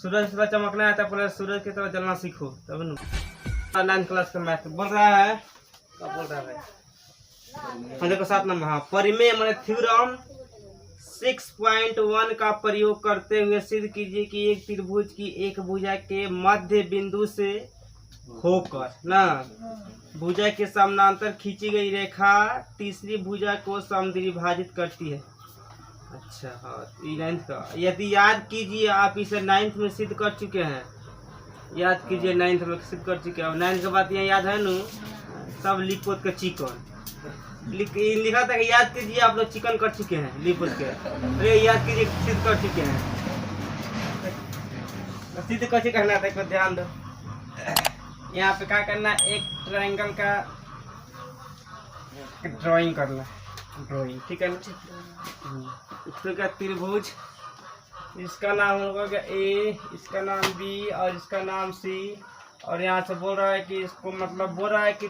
सूरज की तरह चमकना है तो पहले सूरज की तरह जलना सीखो तब ना। 9th क्लास का मैथ बोल रहा है, क्या बोल रहा है हाँ देखो 7 नंबर। हाँ, परिमेय माने थ्योरम 6.1 का प्रयोग करते हुए सिद्ध कीजिए कि एक त्रिभुज की एक भुजा के मध्य बिंदु से होकर ना भुजा के समानांतर खींची गई रेखा तीसरी भुजा को समद्विभाजित करती है। अच्छा हाँ, 9th का यदि याद कीजिए, आप इसे 9th में सिद्ध कर चुके हैं, याद कीजिए 9th में सिद्ध कर चुके हैं। 9th का बात यहाँ याद है न, सब लिख पोत के चिकन लिखा था कि याद कीजिए, आप लोग चिकन कर चुके हैं लिख पोत के, अरे याद कीजिए सिद्ध कर चुके हैं, सिद्ध कर चुके हैं। देखो ध्यान दो, यहाँ पे क्या करना, एक ट्रायंगल का ड्राइंग करना, ड्राइंग ठीक है ना। इसको क्या त्रिभुज, इसका नाम होगा ए, इसका नाम बी और इसका नाम सी, और यहाँ से बोल रहा है कि इसको मतलब बोल रहा है कि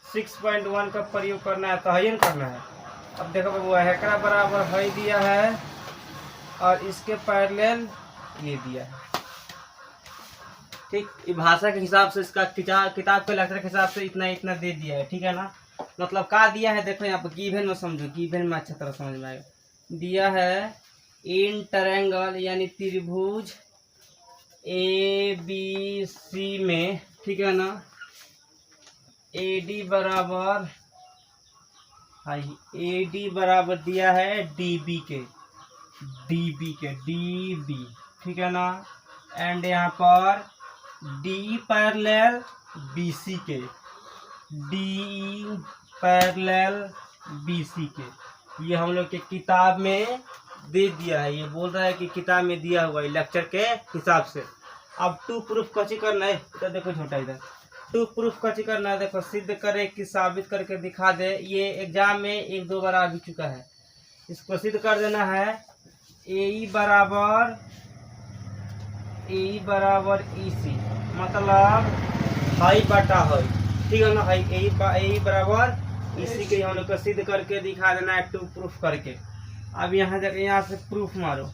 6.1 का प्रयोग करना है, तयन करना है। अब देखो वो हैकरा बराबर है दिया है और इसके पैरेलल ये दिया है, ठीक। भाषा के हिसाब से इसका किताब के लेक्चर के हिसाब से इतना इतना दे दिया है, ठीक है ना। मतलब क्या दिया है देखो यहाँ पर, गिवन में समझो, गिवन में अच्छा तरह समझ में आएगा। दिया है इन ट्रायंगल यानी त्रिभुज ए बी सी में, ठीक है ना, एडी बराबर एडी बराबर दिया है डीबी के, डीबी ठीक है ना, एंड यहाँ पर डी पैरेलल बीसी के, डी पैरेलल बीसी के, ये हम लोग के किताब में दे दिया है। ये बोल रहा है कि किताब में दिया हुआ है लेक्चर के हिसाब से। अब टू प्रूफ कची करना है, इधर देखो छोटा, इधर टू प्रूफ कची करना है। देखो सिद्ध करे कि साबित करके दिखा दे, ये एग्जाम में 1-2 बार आ भी चुका है। इसको सिद्ध कर देना है ए बराबर ई सी, मतलब हाई बटा हाई, ठीक है ना, हाई ए बराबर इसी के हम लोग को सिद्ध करके दिखा देना है, टू प्रूफ करके। अब यहाँ जाके यहाँ से प्रूफ मारो।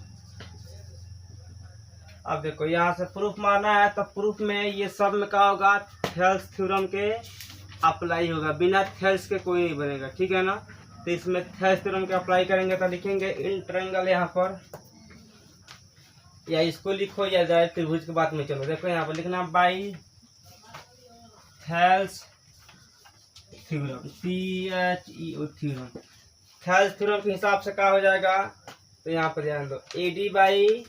अब देखो यहाँ से प्रूफ मारना है, तो प्रूफ में ये सब में क्या होगा, थेल्स थ्योरम के अप्लाई होगा, बिना थेल्स के कोई नहीं बनेगा, ठीक है ना। तो इसमें थेल्स थ्योरम के अप्लाई करेंगे तो लिखेंगे इन ट्रायंगल यहाँ पर, या इसको लिखो या जाए त्रिभुज की बात में। चलो देखो यहाँ पर लिखना by Thales theorem, THEO theorem. Thales theorem के हिसाब से क्या हो जाएगा, तो यहाँ पर ध्यान दो, AD बाई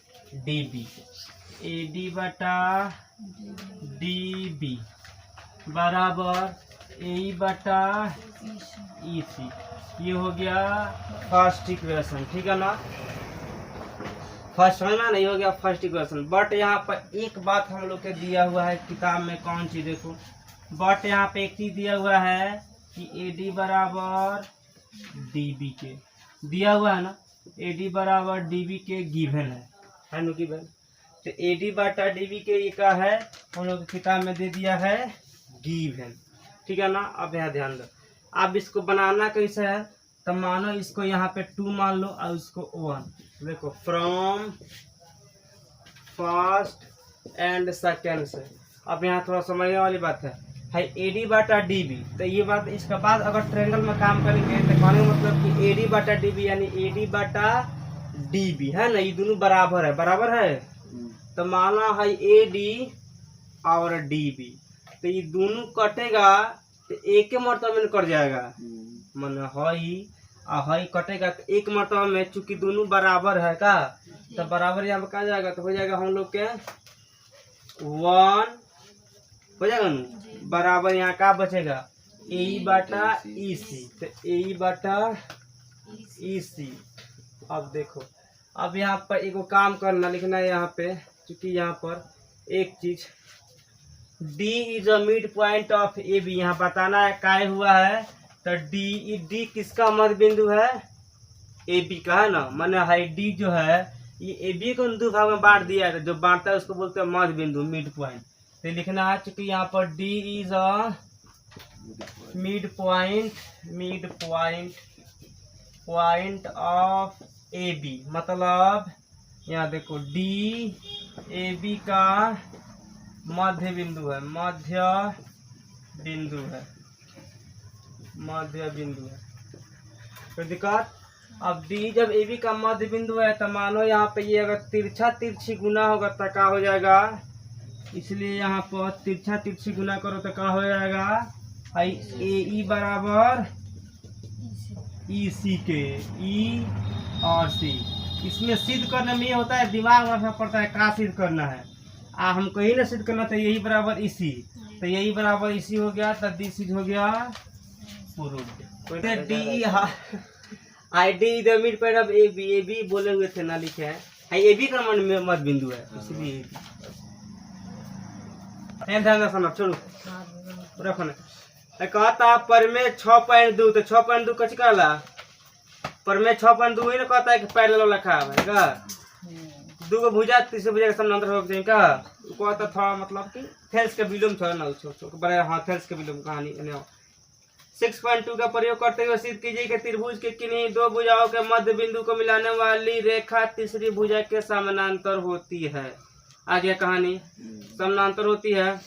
DB, AD बटा DB बराबर AE बटा EC, ये हो गया फर्स्ट इक्वेशन, ठीक है ना। फर्स्ट समझ में नहीं, हो गया फर्स्ट इक्वेशन। बट यहाँ पर एक बात हम लोग के दिया हुआ है किताब में, कौन सी देखो, बट यहाँ पे एक चीज दिया हुआ है कि AD बराबर DB के दिया हुआ है ना, AD बराबर DB के गिवन है ना, गिवन। तो AD बटा DB के ये क्या है, हम लोग किताब में दे दिया है गिवन, ठीक है ना। अब यहाँ ध्यान दो, अब इसको बनाना कैसे है, तो मानो इसको यहाँ पे 2 मान लो और इसको 1। देखो फ्रॉम फर्स्ट एंड सेकेंड से। अब यहाँ थोड़ा समझने वाली बात है AD बटा DB, तो ये बात इसके बाद अगर ट्रायंगल में काम करेंगे तो कहने का मतलब कि AD बटा DB यानी AD बटा DB है ना, ये दोनों बराबर है, बराबर है। तो माना है AD और DB, तो ये दोनों कटेगा तो एक के मर्तबा में कट जाएगा, माना हाई कटेगा तो एक मर्तबा में, चूंकि दोनों बराबर है का, तो बराबर यहाँ पे कहा जाएगा, तो हो जाएगा हम लोग के 1 हो जाएगा ना, बराबर यहाँ का बचेगा AE बटा EC, तो AE बटा EC। अब देखो, अब यहाँ पर एक काम करना, लिखना है यहाँ पे, क्योंकि यहाँ पर एक चीज D is a mid point of AB, यहाँ बताना है काय हुआ है, तो D किसका मध्य बिंदु है, AB का है ना, माने हाई D जो है ये AB को 2 भाग में बांट दिया है, जो बांटता है उसको बोलते हैं मध्य बिंदु, मिड पॉइंट। तो लिखना है चूंकि यहाँ पर D is a mid point of AB, मतलब यहाँ देखो D ए बी का मध्य बिंदु है, मध्य बिंदु है, मध्य बिंदु है। कोई दिक्कत? अब डी जब ए बी का मध्य बिंदु है तो मानो यहाँ पे ये अगर तिरछा तिरछी गुना होगा तो क्या हो जाएगा, इसलिए यहाँ पर तिरछा तिरछी गुना करो तो क्या हो जाएगा, आई ए ई बराबर ई सी के, ई और सी। इसमें सिद्ध करने में ये होता है दिमाग रखना पड़ता है, कहाँ सिद्ध करना है। हमको यही ना सिद्ध करना था, यही बराबर इसी, तो यही बराबर इसी हो गया, तो डी सिद्ध हो गया प्रूफ। डी आई डी इधर midpoint of A B बोले हुए थे ना, लिखे हैं ए बी का मध्य बिंदु है, इसलिए ध्यान रखना। छोड़ो रखना कहता पर में 6.2, तो 6.2 कच कहला पर में 6.2 ही ना कहता है कि पैरेलल रखा है का दो गो भुजा, तीसरे भुजा के समानांतर होगा चाहिए का, कहता थोड़ा मतलब कि थेल्स के विलोम छोड़ा ना बड़े, हाँ थेल्स के विलोम कहानी। 6.2 का प्रयोग करते हुए सिद्ध कीजिए कि त्रिभुज के किन्हीं दो भुजाओं के मध्य बिंदु को मिलाने वाली रेखा तीसरी भुजा के समानांतर होती है। आगे कहानी समानांतर होती है।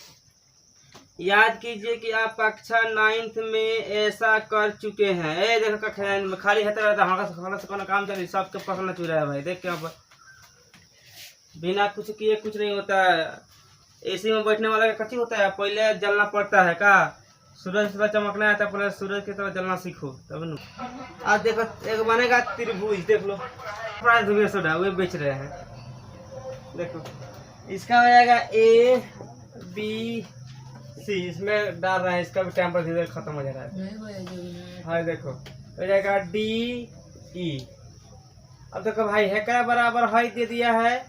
याद कीजिए कि आप कक्षा 9th में ऐसा कर चुके हैं। ए देखो कक्षा 9 में खाली है रहता है, काम चल सबके पकड़ना चुरा है भाई, देख क्या बिना कुछ किए कुछ नहीं होता है। एसी में बैठने वाला का कच्ची होता है, पहले जलना पड़ता है का, सूरज की तरह चमकना है तो पहले सूरज की तरह जलना सीखो तब न। आज देखो एक बनेगा त्रिभुज, देख लो प्राइस सोडा वे बेच रहे हैं, देखो इसका हो जाएगा ए बी सी, इसमें डाल रहे हैं, इसका भी टाइम पर धीरे खत्म हो जा रहा है। हाँ देखो हो जाएगा डी ई। अब देखो भाई है क्या बराबर है दे दिया है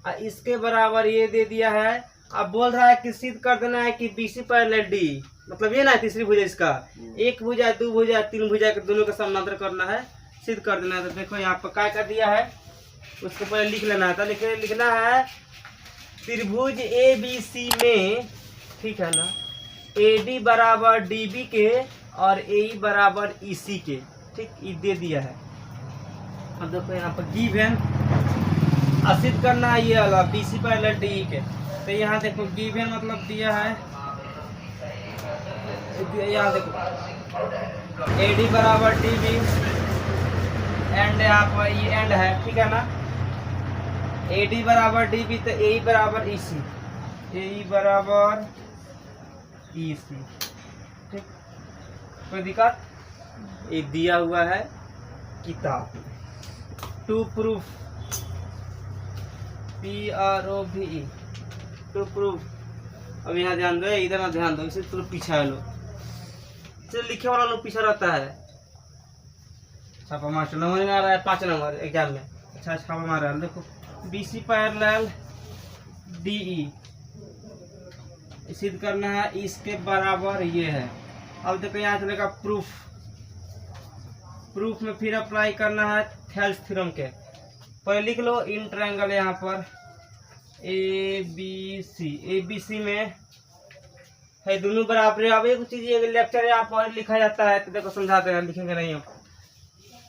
और इसके बराबर ये दे दिया है। अब बोल रहा है कि सिद्ध कर देना है कि बी सी पैरेलल डी, मतलब ये ना तीसरी भुजा, इसका एक भुजा दो भुजा तीन भुजा के दोनों का समानांतर करना है, सिद्ध कर देना है। तो देखो यहाँ पर क्या कर दिया है, उसको पहले लिख लेना है। तो लिखना है त्रिभुज ए बी सी में, ठीक है ना, ए डी बराबर डी बी के और ए ई बराबर ई सी के, ठीक ये दे दिया है। अब देखो यहाँ पर गिवन सिद्ध करना है ये वाला B C parallel D E के। तो यहाँ देखो गिवन मतलब दिया है, यहाँ देखो ए डी बराबर डी बी एंड यहाँ पर ये एंड है, ठीक है ना, ए डी बराबर डी बी तो ए ई बराबर ई सी, ए ई बराबर ई सी, ठीक कोई दिक्कत? ये दिया हुआ है किताब to proof PROVE to proof. अब यहाँ ध्यान दो, इधर ना ध्यान दो, इसे तुरंत पीछा लो, इसे लिखे वाला लोग पीछा रहता है। छापा मास्टर नंबर में आ रहा है 5 नंबर एग्जाम में, अच्छा छापा मार रहा है। देखो BC पैरेलल DE सिद्ध करना है, इसके बराबर ये है। अब देखो यहाँ चलेगा प्रूफ, प्रूफ में फिर अप्लाई करना है थेल्स थ्योरम के। पहले लिख लो इन ट्रायंगल यहाँ पर ABC में है दोनों बराबर। अब एक चीज ये लेक्चर यहाँ पर लिखा जाता है तो देखो समझाते हैं, लिखेंगे नहीं हम।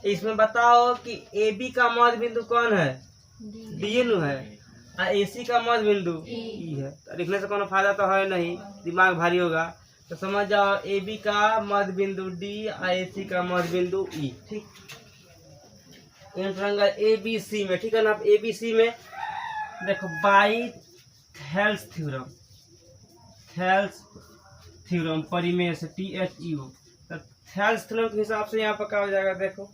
इसमें बताओ कि AB का मध्य बिंदु कौन है, D है, और AC का मध्य बिंदु E है। तो लिखने से कोनो फायदा तो है नहीं, दिमाग भारी होगा। तो समझ जाओ AB का मध्य बिंदु D और AC का मध्य बिंदु E, ठीक इन ट्रायंगल ABC में, ठीक है ना। अब ABC में देखो by Thales theorem, Thales theorem परिमेय से THEO, तो थेल्स थ्योरम के हिसाब से यहाँ पर क्या हो जाएगा, देखो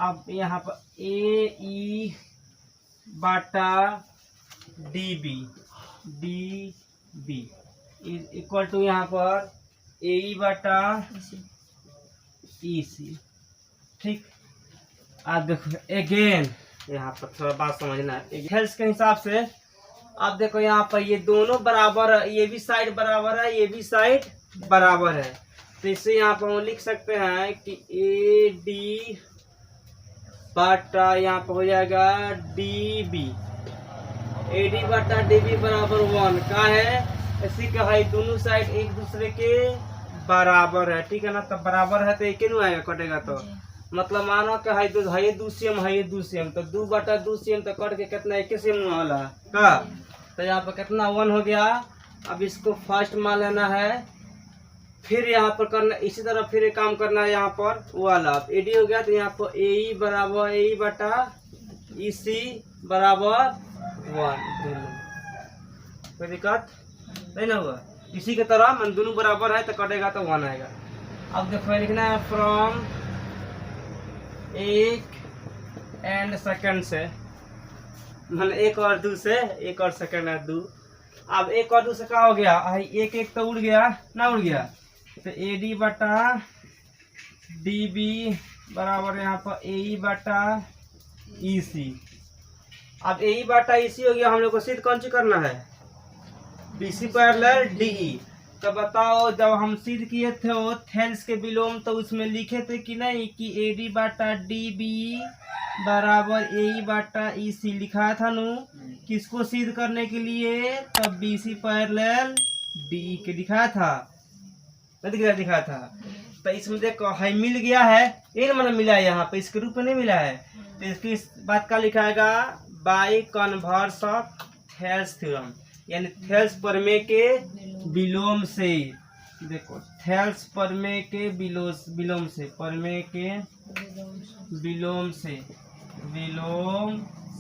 अब यहाँ पर AE बाटा DB इज इक्वल टू यहाँ पर AE बाटा EC, ठीक। आप देखो अगेन यहाँ पर थोड़ा बात समझना है हेल्स के हिसाब से। आप देखो यहाँ पर ये दोनों बराबर है, ये भी साइड बराबर है, ये भी साइड बराबर है। तो इससे यहाँ पर हम लिख सकते हैं कि AD बाटा यहाँ पर हो जाएगा DB, AD बाटा DB बराबर 1 का है, इसी का है दोनों साइड एक दूसरे के बराबर है, ठीक है ना। तब बराबर है तो एक ही आएगा, कटेगा तो मतलब मानो कि है 2 सेम है 2 सेम, तो 2/2 सेम तो कट के कितना 1 सेम वाला है का। तो यहाँ पर कितना 1 हो गया। अब इसको फर्स्ट मान लेना है, फिर यहाँ पर करना इसी तरह फिर एक काम करना है यहाँ पर वाला। अब एडी हो गया तो यहाँ पर ए बराबर EE/EC बराबर 1। कोई दिक्कत नहीं ना हुआ। इसी के तरह मन दोनों बराबर है तो कटेगा तो 1 आएगा। अब देखो लिखना है फ्रॉम 1 एंड सेकंड से, मतलब 1 और 2 से, 1 और सेकंड है 2। अब 1 और 2 से क्या हो गया, 1 तो उड़ गया ना, उड़ गया तो AD/DB बराबर यहाँ पर AE/EC। अब AE/EC हो गया। हम लोग को सिद्ध कौन सी करना है, BC पैरेलल DE। तो बताओ जब हम सिद्ध किए थे वो थेल्स के विलोम, तो उसमें लिखे थे कि नहीं कि AD/DB बराबर AE/EC लिखा था नु। किसको सिद्ध करने के लिए, तब BC पैरेलल DE के लिखा था, दिखा था। तो इसमें देखो है मिल गया है, एक मतलब मिला है यहाँ पे, इसके रूप में नहीं मिला है। तो इसकी इस बात का लिखाएगा by converse of Thales theorem, यानी थेल्स प्रमेय के विलोम से। देखो थेल्स प्रमेय के विलोम से, प्रमेय के विलोम से, विलोम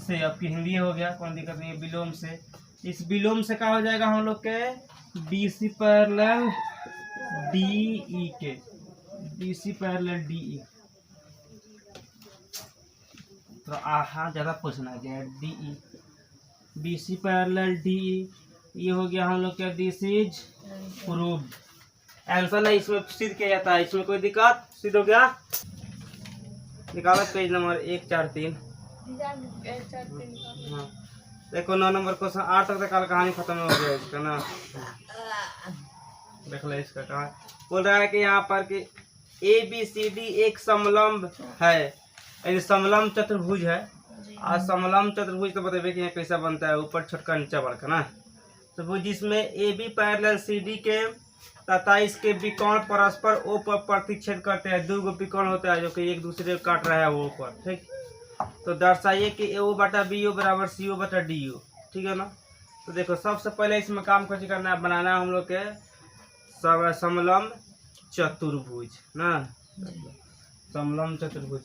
से। अब की हिंदी हो गया, कोई दिक्कत नहीं है, विलोम से। इस विलोम से क्या हो जाएगा हम लोग के BC पैरेलल DE के, BC पैरेलल DE। तो हाँ ज्यादा पूछना है DE, BC पैरेलल DE। ये हो गया हम लोग क्या, दिस इज प्रूव्ड। आंसर नहीं इसमें सिद्ध किया जाता है, इसमें कोई दिक्कत। सिद्ध हो गया, निकालो पेज नंबर 143। हाँ देखो 9 नंबर क्वेश्चन 8 तक कल कहानी खत्म हो गया इसका ना। देख लो इसका कहा बोल रहा है कि यहाँ पर कि ABCD एक समलंब है, यानी समलंब चतुर्भुज है। और समलंब चतुर्भुज तो बताइए कि यहाँ कैसा बनता है, ऊपर छोटका नीचे बड़का ना। तो वो जिसमें AB पैरेलल CD के तथा इसके विकर्ण परस्पर O पर प्रतिच्छेद करते हैं। 2 विकर्ण होता है जो कि एक दूसरे को काट रहा है वो पर, ठीक। तो दर्शाइए कि AO/BO बराबर CO/DO, ठीक है ना। तो देखो सबसे पहले इसमें काम कैसे करना है, बनाना है हम लोग के समलंब चतुर्भुज ना, समलंब चतुर्भुज।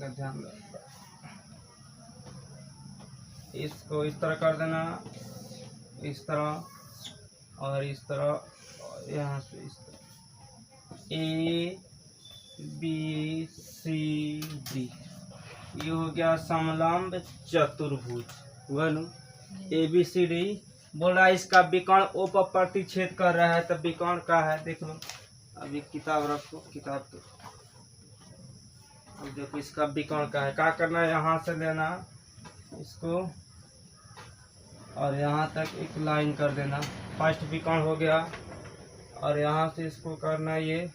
ध्यान इसको इस तरह कर देना, इस तरह और इस तरह, यहाँ से इस तरह ABCD। ये हो गया समलंब चतुर्भुज। हुआ ना, ABCD बोल रहा है इसका विकर्ण O पर प्रतिच्छेद कर रहा है। तो विकर्ण का है देख लो, अभी किताब रखो, किताब तो अब देखो इसका विकर्ण का है। क्या करना है, यहाँ से लेना इसको और यहाँ तक एक लाइन कर देना, फर्स्ट विकर्ण हो गया। और यहाँ से इसको करना ये,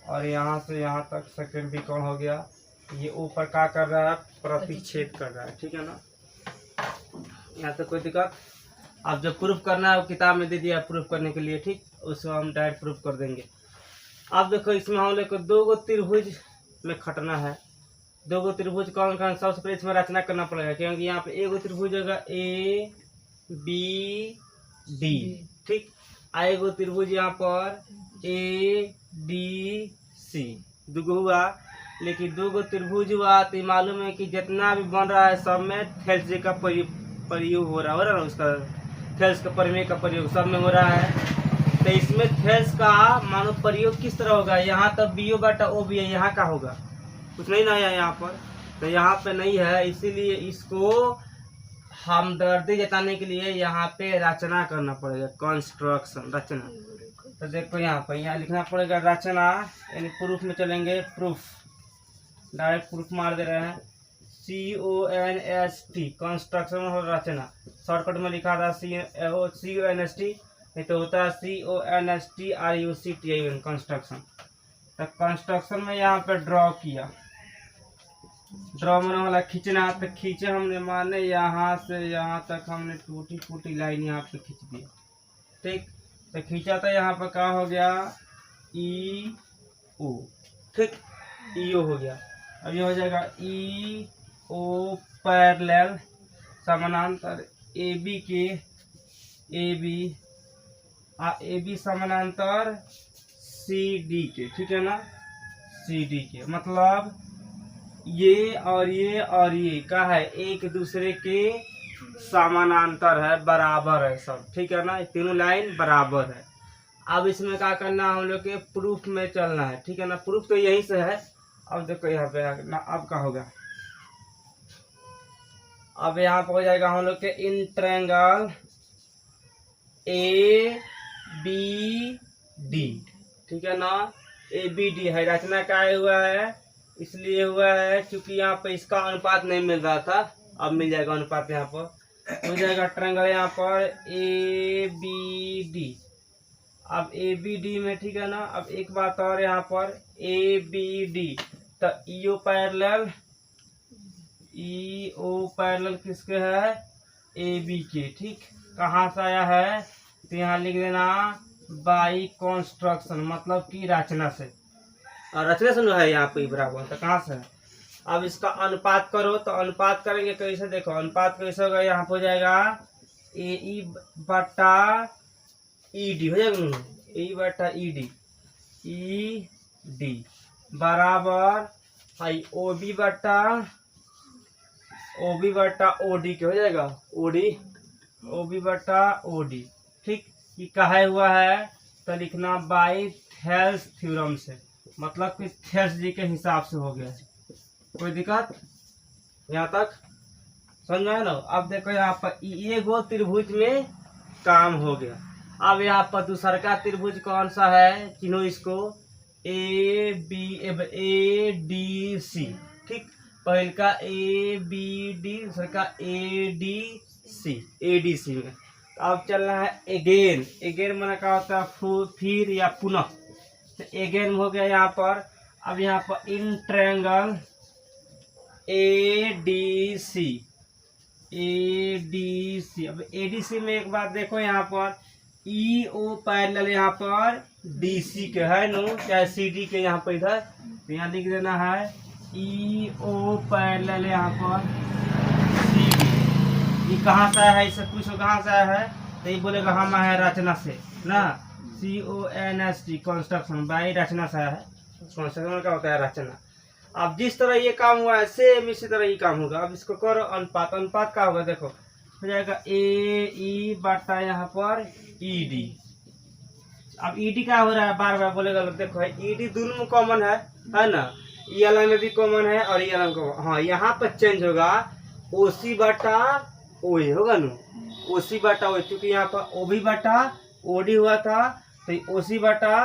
और यहाँ से यहाँ तक सेकंड विकर्ण हो गया। ये ऊपर क्या कर रहा है, प्रतिच्छेद कर रहा है, ठीक है ना। यहाँ तक कोई दिक्कत। अब जब प्रूफ करना है वो किताब में दे दिया प्रूफ करने के लिए, ठीक। उसको हम डायरेक्ट प्रूफ कर देंगे। अब देखो इसमें हम लोग को 2 त्रिभुज में खटना है। 2 त्रिभुज कौन कौन, सबसे पहले इसमें रचना करना पड़ेगा, क्योंकि यहाँ पे 1 त्रिभुज होगा ABD, ठीक। 1 त्रिभुज यहाँ पर ADC, 2 हुआ। लेकिन 2 त्रिभुज हुआ तो मालूम है कि जितना भी बन रहा है सब में थेल्स का प्रयोग हो रहा है ना, उसका थेल्स का प्रमेय का प्रयोग सब में हो रहा है। तो इसमें थेल्स का मानो प्रयोग किस तरह होगा, यहाँ तक BO/O भी है, यहाँ का होगा कुछ नहीं ना है यहाँ पर, तो यहाँ पे नहीं है। इसीलिए इसको हमदर्दी जताने के लिए यहाँ पे रचना करना पड़ेगा, कंस्ट्रक्शन, रचना। तो देखो यहाँ पर यहाँ लिखना पड़ेगा रचना, यानी प्रूफ में चलेंगे। प्रूफ डायरेक्ट प्रूफ मार दे रहे हैं, CONST कंस्ट्रक्शन और रचना। शॉर्टकट में लिखा था CONST, नहीं तो होता है CONSTRUCTION कंस्ट्रक्शन। तो कंस्ट्रक्शन में यहाँ पे ड्रॉ किया, ड्रॉ में वाला खींचना। तो खींचे हमने माने यहाँ से यहाँ तक हमने टूटी फूटी लाइन यहाँ पे खींच दिया, ठीक। तो खींचा था यहाँ पर क्या हो गया, ओ, ठीक, ईओ हो गया। अब ये हो जाएगा ई ओ पैरेलल समानांतर ए बी के, ए बी समानांतर सी डी के, ठीक है ना, सी डी के, मतलब ये और ये और ये क्या है, एक दूसरे के समानांतर है, बराबर है सब, ठीक है ना, तीनों लाइन बराबर है। अब इसमें क्या करना है, हम लोग के प्रूफ में चलना है, ठीक है ना, प्रूफ तो यही से है। अब देखो यहाँ पे अब क्या होगा, अब यहाँ पे हो जाएगा हम लोग के in triangle A B D, ठीक है ना, ए बी डी है, रचना क्या हुआ है, इसलिए हुआ है क्योंकि यहाँ पे इसका अनुपात नहीं मिल रहा था, अब मिल जाएगा अनुपात, यहाँ पर हो जाएगा ट्रायंगल यहाँ पर ए बी डी। अब ए बी डी में, ठीक है ना, अब एक बात और यहाँ पर ए बी डी, तो ईओ पैरेलल किसके है, ए बी के, ठीक, कहाँ से आया है, तो यहाँ लिख देना बाई कंस्ट्रक्शन, मतलब कि रचना से, और रचना से है यहाँ पे बराबर, तो कहाँ से है। अब इसका अनुपात करो, तो अनुपात करेंगे कैसे, देखो अनुपात कैसे होगा, यहाँ पे हो जाएगा ए ई बटा ई डी, हो जाएगा ए बटा ई डी बराबर आई ओ बी बटा ओ डी के, हो जाएगा ओ बी बटा ओ डी, ठीक, ये कहा हुआ है, तो लिखना बाई थेल्स थ्योरम से, मतलब कि थेल्स जी के हिसाब से हो गया है। कोई दिक्कत यहाँ तक समझ में है ना। अब देखो यहाँ पर ये गो त्रिभुज में काम हो गया। अब यहाँ पर दूसरा का त्रिभुज कौन सा है, चिन्हो इसको ए डी सी, ठीक, पहले का ए बी डी, दूसरे का ए डी सी में। अब चलना है एगेन माना क्या होता है, फिर या पुनः, तो एगेन हो गया यहाँ पर। अब यहाँ पर इन ट्रायंगल ए डी सी, अब ए डी सी में एक बात देखो, यहाँ पर ई ओ पैरेलल यहाँ पर डी सी के है नो, चाहे सी डी के, यहाँ पर इधर तो यहाँ लिख देना है ई ओ पैरेलल यहाँ पर सी डी। ये कहाँ से है, इससे पूछो कहाँ से है, तो ये बोलेगा हम है रचना से ना, CONST कंस्ट्रक्शन बाई रचना से है, कंस्ट्रक्शन का होता है रचना। अब जिस तरह ये काम हुआ है सेम इसी तरह ये काम होगा। अब इसको करो अनुपात का होगा, देखो हो जाएगा ए ई बटा यहाँ पर ई डी। अब ई डी क्या हो रहा है, बार बार बोलेगा लोग, देखो ई डी दोनों में कॉमन है ना, ई अलग में भी कॉमन है और ई अलग कॉमन, हाँ यहाँ पर चेंज होगा ओ सी बटा ओ ए होगा ना, ओ सी बटा ओ, क्योंकि यहाँ पर ओ भी बटा ओ डी हुआ था, तो ओ सी बटा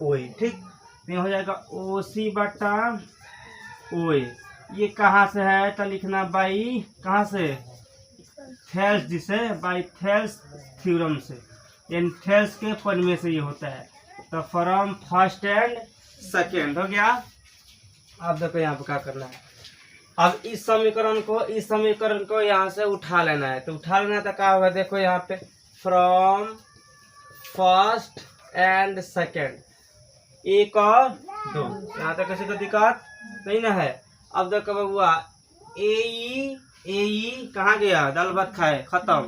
ओ ए, ठीक, तो हो जाएगा ओ सी बटा ओ ए। ये कहाँ से है, तो लिखना बाई कहाँ से, थेल्स, जिसे बाई थेल्स थ्योरम से, यानी थेल्स के पन्ने से ये होता है, तो फ्रॉम फर्स्ट एंड सेकेंड हो गया। अब देखो यहाँ पे क्या करना है, अब इस समीकरण को यहाँ से उठा लेना है, तो उठा लेना है तो क्या होगा, देखो यहाँ पे फ्रॉम फर्स्ट एंड सेकेंड, एक और दो, यहाँ तक किसी को दिक्कत नहीं ना है। अब देखो बबुआ ए ई कहाँ गया, दाल भात खाए, खत्म,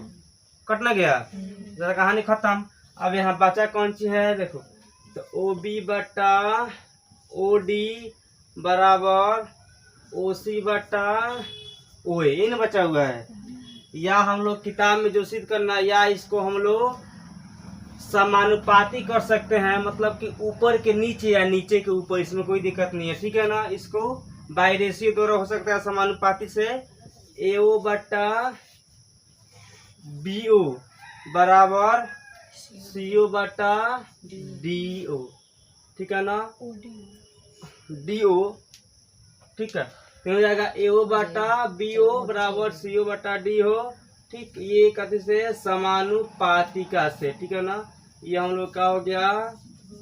कटना गया, जरा कहानी खत्म। अब यहाँ बचा कौन सी है, देखो तो ओ बी बटा ओ डी बराबर ओ सी बटा ओ ए, इन बचा हुआ है। या हम लोग किताब में जो सिद्ध करना, या इसको हम लोग समानुपाती कर सकते हैं, मतलब कि ऊपर के नीचे या नीचे के ऊपर, इसमें कोई दिक्कत नहीं है, ठीक है ना। इसको बाई रेशियो द्वारा हो सकता है समानुपाती से, ए ओ बटा बी ओ बराबर सी ओ बटा डी ओ, ठीक है ना, डी ओ, ठीक है, तो हो जाएगा ए ओ बटा बी ओ बराबर सी ओ बटा डी हो, ठीक। ये कथी से, समानुपातिका से, ठीक है ना। ये हम लोग का हो गया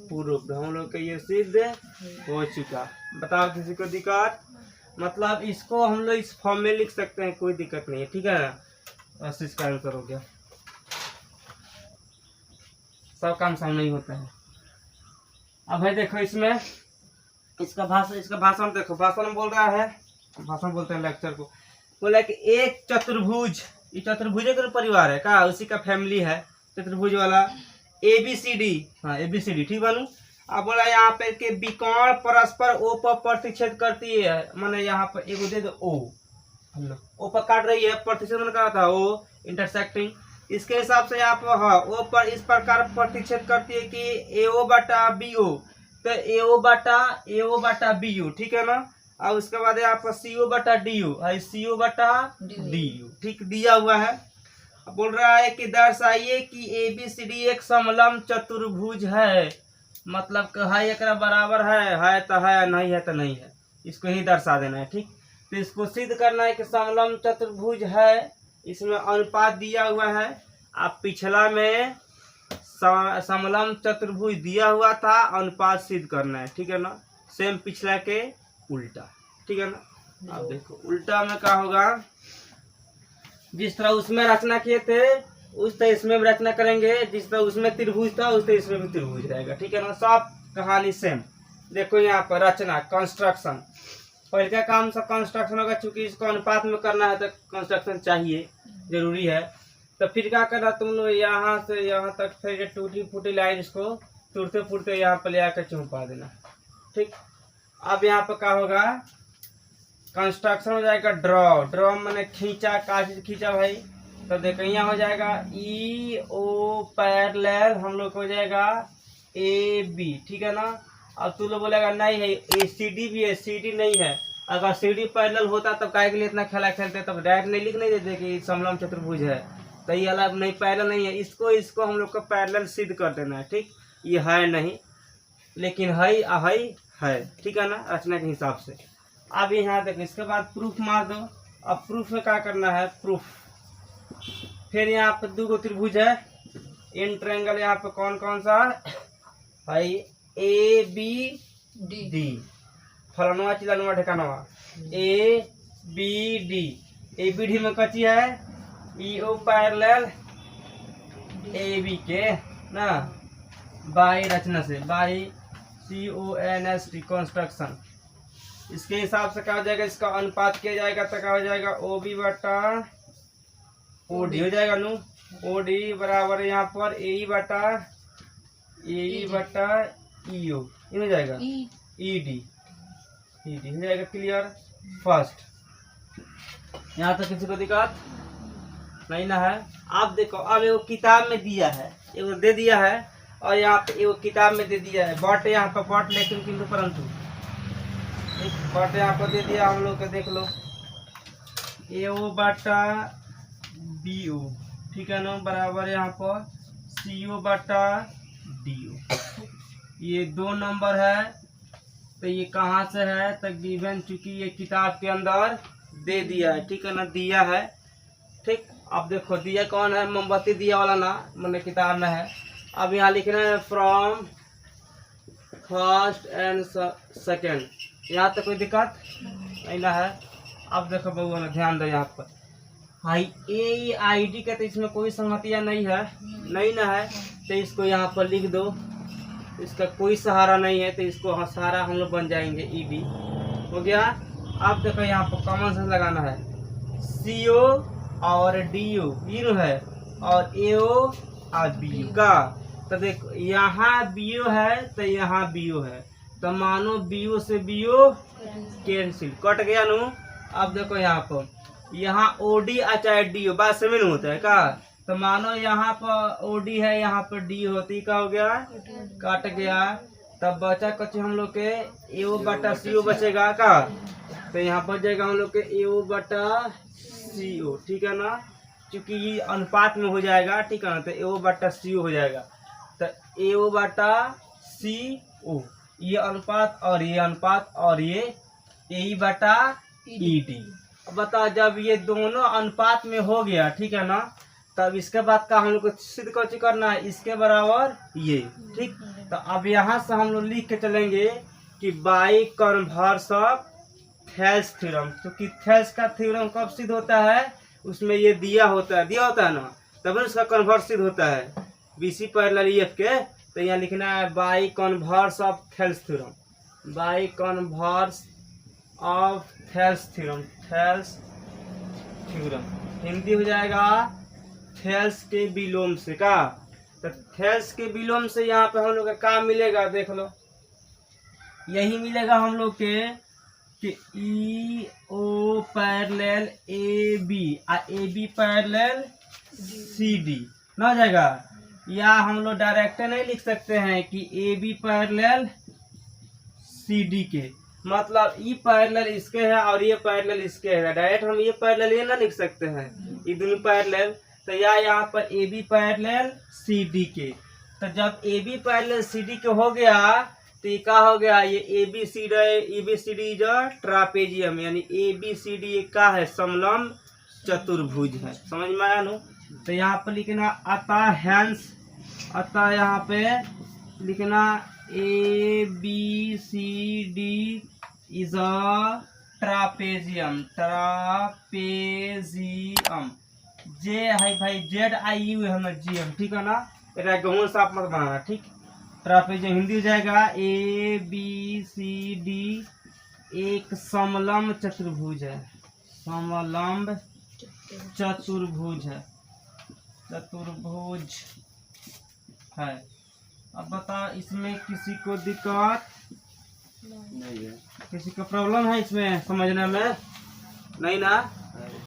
प्रूफ, हम लोग का ये सिद्ध हो चुका। बताओ किसी को दिक्कत, मतलब इसको हम लोग इस फॉर्म में लिख सकते हैं, कोई दिक्कत नहीं है, ठीक है ना। बस इसका आंसर हो गया, सब काम सामने ही होता है। अब है देखो इसमें इसका भाषण देखो, भाषण बोल रहा है, भाषण बोलते हैं लेक्चर को, बोला कि एक चतुर्भुज, ये चतुर्भुज का परिवार है का, उसी का फैमिली है चतुर्भुज वाला, ABCD, हाँ ABCD ठीक बनू। अब बोला यहाँ पे कि विकर्ण परस्पर O पर प्रतिच्छेद करती है, मैंने यहाँ पर एगो दे दो O, हम लोग O पर काट रही है, प्रतिच्छेद मैंने कहा था O इंटरसेक्टिंग, इसके हिसाब से यहाँ पर हाँ O पर इस प्रकार प्रतिच्छेद करती है कि AO बटा BO, तो AO बटा BO ठीक है ना। और उसके बाद यहाँ पर CO बटा DO, CO बटा DU ठीक दिया हुआ है। बोल रहा है कि दर्शाइए कि ABCD एक समलंब चतुर्भुज है, मतलब कि है एक बराबर है तो है, नहीं है तो नहीं है, इसको ही दर्शा देना है ठीक। तो इसको सिद्ध करना है कि समलंब चतुर्भुज है, इसमें अनुपात दिया हुआ है। अब पिछला में समलंब चतुर्भुज दिया हुआ था, अनुपात सिद्ध करना है ठीक है ना, सेम पिछला के उल्टा ठीक है ना। अब देखो उल्टा में क्या होगा, जिस तरह उसमें रचना किए थे उस तरह इसमें भी रचना करेंगे, जिस तरह उसमें त्रिभुज था उस तरह इसमें भी त्रिभुज रहेगा ठीक है ना, सब कहानी सेम। देखो यहाँ पर रचना कंस्ट्रक्शन, पहले का काम सब कंस्ट्रक्शन होगा, चूंकि इसको अनुपात में करना है तो कंस्ट्रक्शन चाहिए, जरूरी है। तो फिर क्या करना तुम लोग, यहाँ से यहाँ तक फिर टूटी फूटी लाइन इसको टूटते फूटते यहाँ पर ले आकर चौंका देना ठीक। अब यहाँ पर क्या होगा, कंस्ट्रक्शन हो जाएगा ड्रॉ मैंने खींचा, का चीज खींचा भाई, तो देखो यहाँ हो जाएगा EO पैरेलल, हम लोग हो जाएगा AB ठीक है ना। अब तू लोग बोलेगा नहीं है ACD भी है, CD नहीं है, अगर CD पैरेलल होता तब काहे के लिए इतना खेला खेलते, तब डायरेक्ट नहीं लिख नहीं देते कि समलंब चतुर्भुज है, तो ये अलग नहीं पैरेलल नहीं है, इसको हम लोग को पैरेलल सिद्ध कर देना है ठीक। ये है नहीं लेकिन है ठीक है ना, रचना के हिसाब से। अब यहाँ देखो इसके बाद प्रूफ मार दो। अब प्रूफ में क्या करना है, प्रूफ, फिर यहाँ पे दो गो त्रिभुज है इन ट्रायंगल, यहाँ पे कौन कौन सा है, ABD, फलानवा चिलानवा ढेकानवा, ABD में कची है EO पैरेलल AB के ना, बाई रचना से, बाई CONST कंस्ट्रक्शन, इसके हिसाब से क्या हो जाएगा, इसका अनुपात किया जाएगा तो क्या हो जाएगा OB बटा OD हो जाएगा नू, OD बराबर यहाँ पर AE बटा EO इन हो जाएगा ED हो जाएगा। क्लियर फर्स्ट, यहाँ तक किसी को दिक्कत नहीं ना है। आप देखो अब एगो किताब में दिया है, एगो दे दिया है, और यहाँ पे एगो किताब में दे दिया है बट, यहाँ पर बट लेकिन किंतु परंतु बट यहाँ पर दे दिया हम लोग को, देख लो AO बटा BO ठीक है ना, बराबर यहाँ पर CO बटा DO, ये 2 नंबर है, तो ये कहाँ से है, तो गिवन, चूंकि ये किताब के अंदर दे दिया है ठीक है ना, दिया है ठीक। अब देखो दिया कौन है, मोमबत्ती दिया वाला ना, मैंने किताब में है। अब यहाँ लिखना है फ्रॉम फर्स्ट एंड सेकेंड, यहाँ तक कोई दिक्कत नहीं ना है। अब देखो बउआ ना ध्यान दो यहाँ पर, हाई AID का तो इसमें कोई संगतिया नहीं ना है, तो इसको यहाँ पर लिख दो, इसका कोई सहारा नहीं है, तो इसको सहारा हम लोग बन जाएंगे ED हो गया। अब देखो यहाँ पर कॉमन सेंस लगाना है, CO और DO इन है, और AO और BO का, तो देखो यहाँ BO है तो यहाँ BO है, तो मानो BO से BO कैंसिल, कट गया नू। अब देखो यहाँ पर, यहाँ OD चाहे DO बात समझ में होता है का, तो मानो यहाँ पर OD है, यहाँ पर D होती, का हो गया कट गया, तब बचा कुछ हम लोग के AO बटा CO बचेगा का, तो यहाँ पर जाएगा हम लोग के AO बटा CO ठीक है ना, क्योंकि ये अनुपात में हो जाएगा ठीक है ना, तो AO बटा CO हो जाएगा, तो AO बटा CO, ये अनुपात और ये अनुपात, और ये AE बटा ED। बता जब ये दोनों अनुपात में हो गया ठीक है ना, तब इसके बाद का हम लोग को सिद्ध कैसे करना है, इसके बराबर ये ठीक। तो अब यहाँ से हम लोग लिख के चलेंगे कि by converse of Thales theorem, क्योंकि थेल्स का थ्योरम कब सिद्ध होता है, उसमें ये दिया होता है ना, तब उसका कन्वर्स सिद्ध होता है BC पैरेलल EF के। तो यहाँ लिखना है by converse of Thales theorem, by converse of Thales theorem. Thales theorem Hindi हो जाएगा थेल्स के विलोम से का। तो थेल्स के विलोम से यहाँ पे हम लोग का क्या मिलेगा देख लो, यही मिलेगा हम लोग के कि E O parallel A B आ A B parallel C D ना हो जाएगा। या हम लोग डायरेक्ट नहीं लिख सकते हैं कि A B parallel C D के, मतलब ई पैरेलल इसके है और ये पैरेलल इसके है। डायरेक्ट हम ये पैरेलल ये ना लिख सकते हैं, ये दोनों पैरेलल। तो या यहाँ पर A B parallel C D के। तो जब A B parallel C D के हो गया तो ये क्या हो गया, ये ए बी सी डी जो ट्रापेजियम, यानी ए बी सी डी क्या है, समलंब चतुर्भुज है। समझ में आया नु। तो यहाँ पर लिखना अतः हैंस, अतः यहाँ पे लिखना A B C D is a trapezium. Trapezium जे है भाई, जेड आई यू है ना, जी एम, ठीक है ना। इधर गहूं साफ मत बनाना, ठीक। ट्रापेजियम हिंदी हो जाएगा ए बी सी डी एक समलंब चतुर्भुज है। समलंब चतुर्भुज है, चतुर्भुज है। अब बता इसमें किसी को दिक्कत नहीं है, किसी को प्रॉब्लम है इसमें समझने में नहीं ना।